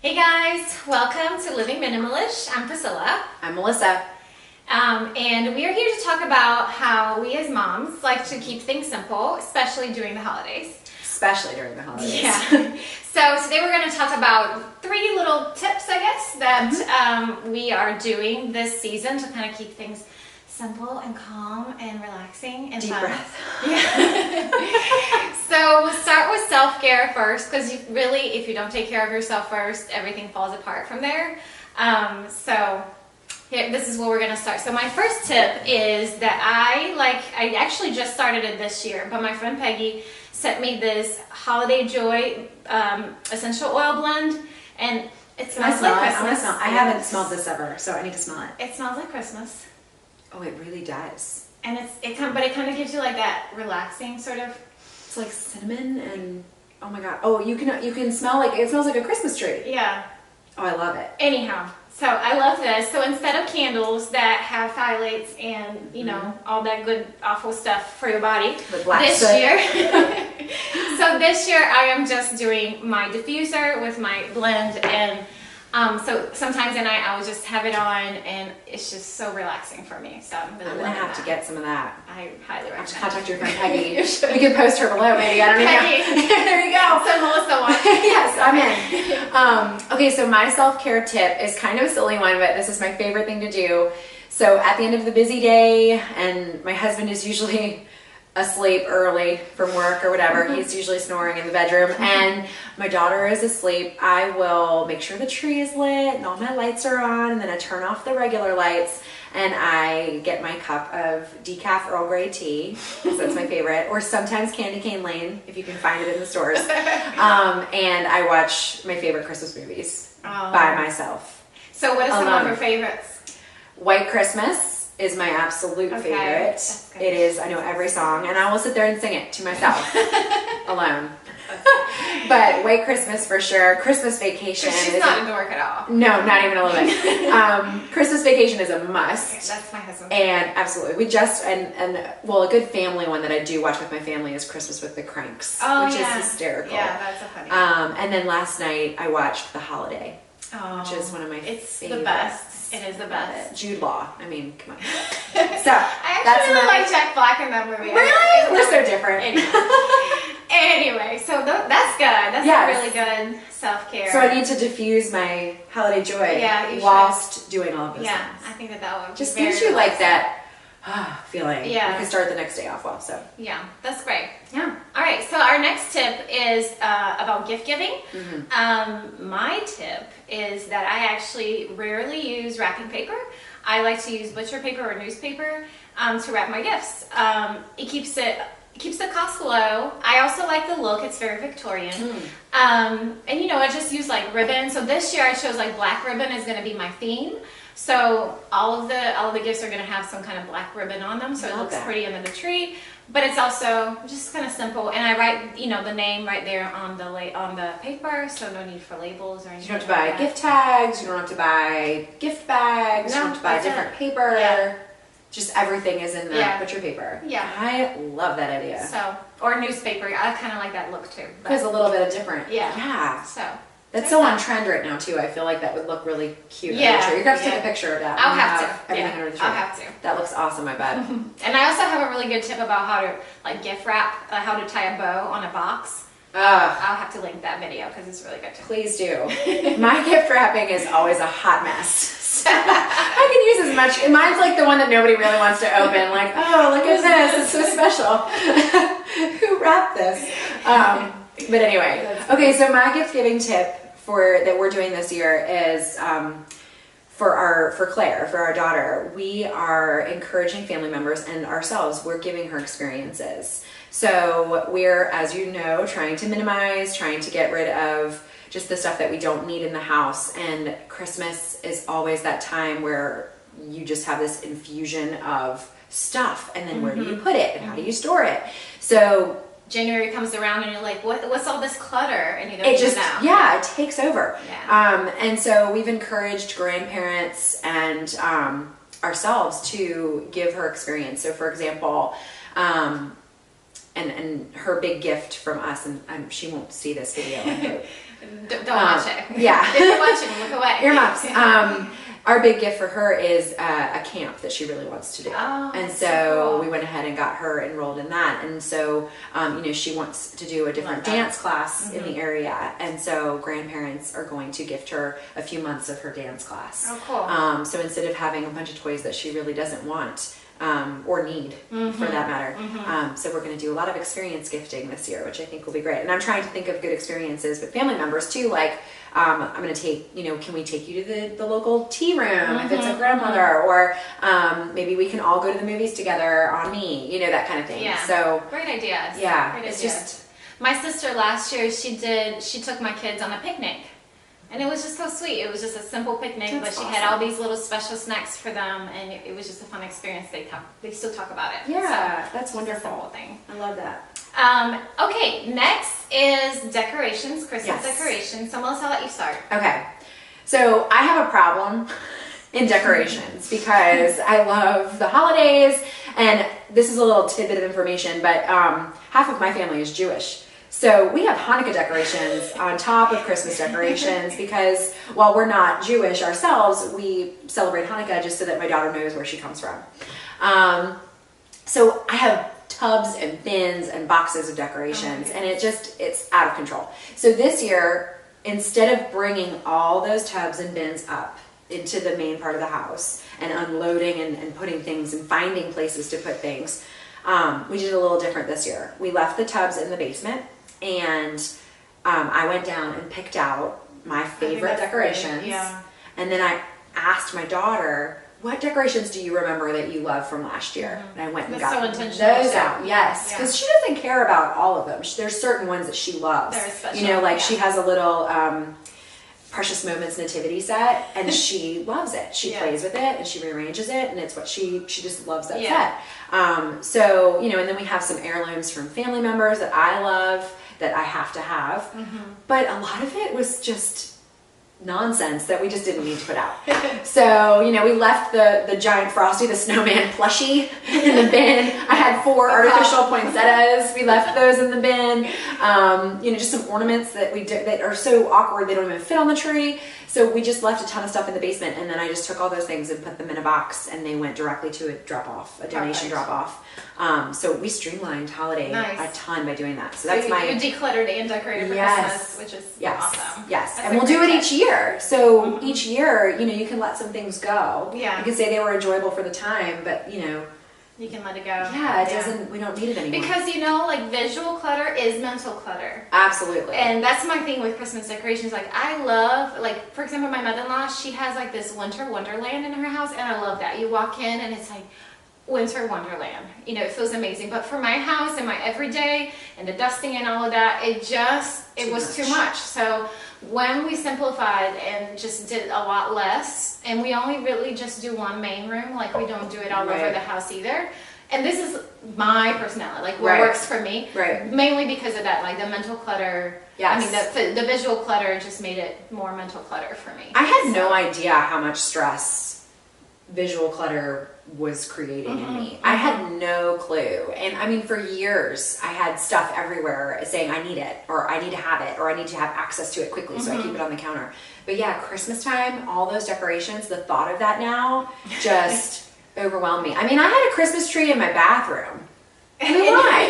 Hey guys, welcome to Living Minimalish. I'm Priscilla. I'm Melissa. And we are here to talk about how we as moms like to keep things simple, especially during the holidays. Especially during the holidays. Yeah. So today we're going to talk about 3 little tips, I guess, that we are doing this season to kind of keep things simple and calm and relaxing and Deep fun. breath. Yeah. So we'll start with self-care first, because really, if you don't take care of yourself first, everything falls apart from there. So here, this is where we're going to start. So my first tip is that I actually just started it this year, but my friend Peggy sent me this Holiday Joy essential oil blend, and it smells like Christmas. I haven't smelled this ever, so I need to smell it. It smells like Christmas. Oh, it really does. And it kind of gives you like that relaxing sort of. It's like cinnamon and oh my god. Oh, you can smell like it smells like a Christmas tree. Yeah. Oh, I love it. Anyhow, so I love this. So instead of candles that have phthalates and all that good awful stuff for your body, this year I am just doing my diffuser with my blend, and so sometimes at night I'll just have it on, and it's just so relaxing for me. So I'm gonna have to get some of that. I highly recommend. Contact your friend Peggy. We can post her below, maybe. I don't know. There you go. So Melissa wants. Yes, I'm in. Okay, so my self-care tip is kind of a silly one, but this is my favorite thing to do. So at the end of the busy day, and my husband is usually asleep early from work or whatever, he's usually snoring in the bedroom, and my daughter is asleep, I will make sure the tree is lit and all my lights are on, and then I turn off the regular lights, and I get my cup of decaf Earl Grey tea, because that's my favorite, or sometimes Candy Cane Lane, if you can find it in the stores, and I watch my favorite Christmas movies by myself. So what are some of your favorites? White Christmas is my absolute favorite. It is, I know every song, and I will sit there and sing it to myself alone. But White Christmas for sure. Christmas Vacation. She's not a dork at all. No, not even a little bit. Christmas Vacation is a must. Okay, that's my husband. And absolutely, we just well, a good family one that I do watch with my family is Christmas with the Cranks, which is hysterical. Yeah, that's a funny one. And then last night I watched The Holiday, which is one of my favorites. It's the best. It is the best. Jude Law. I mean, come on. So I actually really like Jack Black in that movie. Really? We're so different. Anyway, so that's good. That's a really good self-care. So I need to diffuse my holiday joy whilst doing all of those things. I think that would just gives you like that feeling. Yeah. You can start the next day off well. So yeah, that's great. Yeah. All right. So our next tip is about gift giving. My tip is that I actually rarely use wrapping paper. I like to use butcher paper or newspaper to wrap my gifts. It keeps the cost low. I also like the look. It's very Victorian. And I just use like ribbon. So this year I chose like black ribbon is going to be my theme. So all of the gifts are going to have some kind of black ribbon on them, so it looks pretty under the tree. But it's also just kind of simple, and I write the name right there on the paper, so no need for labels or anything. You don't have to buy gift tags. You don't have to buy gift bags. You don't have to buy different paper. Yeah. Just everything is in the butcher paper. Yeah, I love that idea. So or newspaper, I kind of like that look too. There's a little bit of different. Yeah. So. That's so on trend right now too. I feel like that would look really cute. Yeah. You're gonna have to take a picture of that. I'll have to. Everything under the tree. I'll have to. That looks awesome, I bet. And I also have a really good tip about how to like gift wrap, how to tie a bow on a box. I'll have to link that video because it's really good too. Please do. My gift wrapping is always a hot mess. So I can use as much. Mine's like the one that nobody really wants to open. Like, oh, look at this. It's so special. Who wrapped this? But anyway, okay, so my gift giving tip that we're doing this year is for Claire, for our daughter. We are encouraging family members and ourselves. We're giving her experiences. So we're, as you know, trying to minimize, trying to get rid of just the stuff that we don't need in the house. And Christmas is always that time where you just have this infusion of stuff, and then where do you put it and how do you store it? So January comes around and you're like, what's all this clutter? And you don't even know. It takes over. Yeah. And so we've encouraged grandparents and ourselves to give her experience. So for example, and her big gift from us, and she won't see this video. Don't watch it. Yeah. If you're watching, look away. Earmuffs. Our big gift for her is a camp that she really wants to do. Oh, and so so cool. we went ahead and got her enrolled in that. And so, she wants to do a different dance class in the area. And so grandparents are going to gift her a few months of her dance class. Oh, cool. So instead of having a bunch of toys that she really doesn't want, or need for that matter. So we're going to do a lot of experience gifting this year, which I think will be great. And I'm trying to think of good experiences with family members too. Like, I'm going to take, can we take you to the local tea room if it's a grandmother, or maybe we can all go to the movies together on me, that kind of thing. Yeah. So great ideas. Yeah. Great It's ideas. just, My sister last year, she took my kids on a picnic. And it was just so sweet. It was just a simple picnic, That's but she had all these little special snacks for them, and it was just a fun experience. They still talk about it. yeah, So, that's it's wonderful. a simple thing. I love that. Okay, next is decorations, Christmas Yes. decorations. So Melissa, I'll let you start. Okay. So I have a problem in decorations because I love the holidays, and this is a little tidbit of information, but half of my family is Jewish. So we have Hanukkah decorations on top of Christmas decorations because while we're not Jewish ourselves, we celebrate Hanukkah just so that my daughter knows where she comes from. So I have tubs and bins and boxes of decorations, and it's out of control. So this year, instead of bringing all those tubs and bins up into the main part of the house and unloading and putting things and finding places to put things, we did a little different this year. We left the tubs in the basement, and I went down and picked out my favorite decorations. Yeah. And then I asked my daughter, what decorations do you remember that you loved from last year? And I went and That's got so intentional, those too. out. Yes, because she doesn't care about all of them. There's certain ones that she loves. They're special, Like she has a little Precious Moments nativity set, and she loves it. She plays with it, and she rearranges it, and it's what she just loves that set. So, and then we have some heirlooms from family members that I love that I have to have. But a lot of it was just nonsense that we just didn't need to put out. So, we left the giant Frosty the Snowman plushie in the bin. I had 4 artificial poinsettias. We left those in the bin. Just some ornaments that we did that are so awkward they don't even fit on the tree. So we just left a ton of stuff in the basement, and then I just took all those things and put them in a box, and they went directly to a drop-off, a donation drop-off. So we streamlined holiday a ton by doing that. So that's you decluttered and decorated for Christmas, which is awesome. Yes, That's and we'll do it each year. So each year, you can let some things go. Yeah. You can say they were enjoyable for the time, but you can let it go. Yeah, it doesn't. We don't need it anymore. Because visual clutter is mental clutter. Absolutely. And that's my thing with Christmas decorations. Like I love, for example, my mother-in-law, she has like this winter wonderland in her house, and I love that. You walk in and it's like winter wonderland. It feels amazing. But for my house and my everyday and the dusting and all of that, it was too much. So when we simplified and just did a lot less, and we only really just do one main room, like we don't do it all over the house either. And this is my personality, like what works for me. Right. Mainly because of that, like the mental clutter. Yes. I mean, the visual clutter just made it more mental clutter for me. I had no idea how much stress visual clutter was creating in me. I had no clue. And I mean, for years, I had stuff everywhere saying I need it, or I need to have it, or I need to have access to it quickly, so I keep it on the counter. But yeah, Christmas time, all those decorations, the thought of that now just overwhelmed me. I mean, I had a Christmas tree in my bathroom. I mean, why?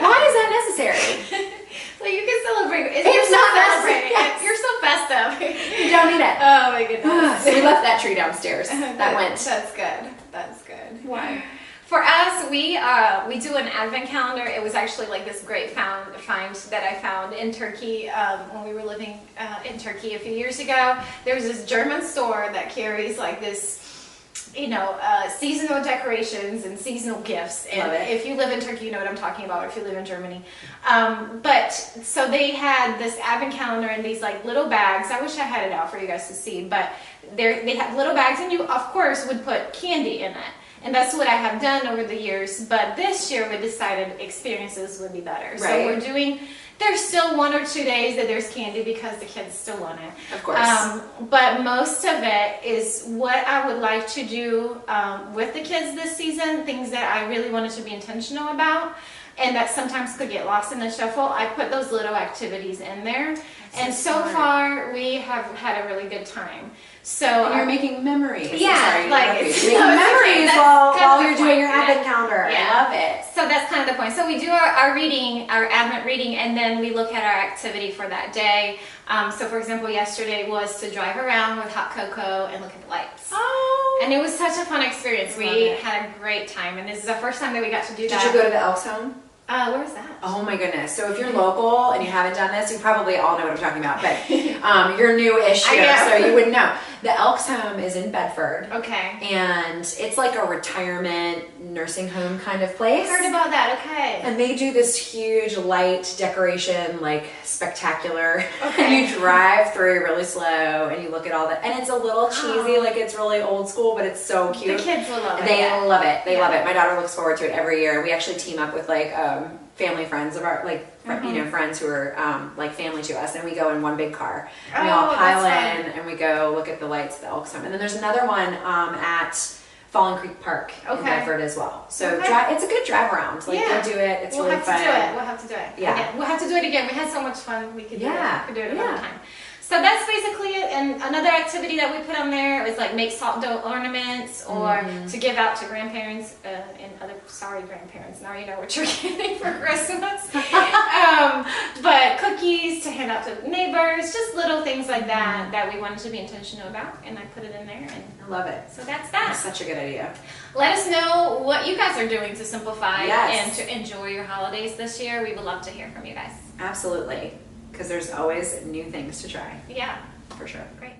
Why is that necessary? So you can celebrate. It's not celebrating. yes. You're so festive. You don't need it. Oh my goodness. So we left that tree downstairs. That went. That's good. That's good. Why? For us, we do an advent calendar. It was actually like this great find that I found in Turkey when we were living in Turkey a few years ago. There's this German store that carries like this, seasonal decorations and seasonal gifts. And if you live in Turkey, you know what I'm talking about. Or if you live in Germany, but so they had this advent calendar in these like little bags. I wish I had it out for you guys to see, but they have little bags, and you of course would put candy in it. And that's what I have done over the years. But this year we decided experiences would be better. So there's still 1 or 2 days that there's candy because the kids still want it. Of course. But most of it is what I would like to do with the kids this season, things that I really wanted to be intentional about. and that sometimes could get lost in the shuffle, I put those little activities in there. And so smart. far, we have had a really good time. So And you're making memories. Yeah, like you're it's making memories while you're doing your advent calendar. Yeah. I love it. So that's kind of the point. So we do our reading, our Advent reading, and then we look at our activity for that day. So for example, yesterday was to drive around with hot cocoa and look at the lights. Oh. And it was such a fun experience. Love We it. had a great time, and this is the first time that we got to do that. Did you go to the Elks home? Where was that? Oh my goodness. So if you're local and you haven't done this, you probably all know what I'm talking about, but you're new-ish here, so you wouldn't know. The Elks home is in Bedford. Okay. And it's like a retirement nursing home kind of place. I heard about that, okay. And they do this huge light decoration, like spectacular. Okay. And you drive through really slow and you look at all that. And it's a little cheesy, like it's really old school, but it's so cute. The kids will love it. They love it. They Yeah. love it. My daughter looks forward to it every year. We actually team up with like family friends of our, like, you know, friends who are like family to us, and we go in one big car. And we all pile in and we go look at the lights at the Elks home. And then there's another one at Fallen Creek Park in Bedford as well. So it's a good drive around. Like go do it. It's we'll really have fun. to do it. We'll have to do it. Yeah. Again. We'll have to do it again. We had so much fun. We could do it. We could do it another time. So that's basically it. And another activity that we put on there is like make salt dough ornaments or to give out to grandparents and other sorry grandparents. Now you know what you're getting for Christmas. But cookies to hand out to neighbors, just little things like that that we wanted to be intentional about. And I put it in there. And I love it. so that's that. That's such a good idea. Let us know what you guys are doing to simplify and Yes. to enjoy your holidays this year. We would love to hear from you guys. Absolutely. Because there's always new things to try. Yeah, For sure. great.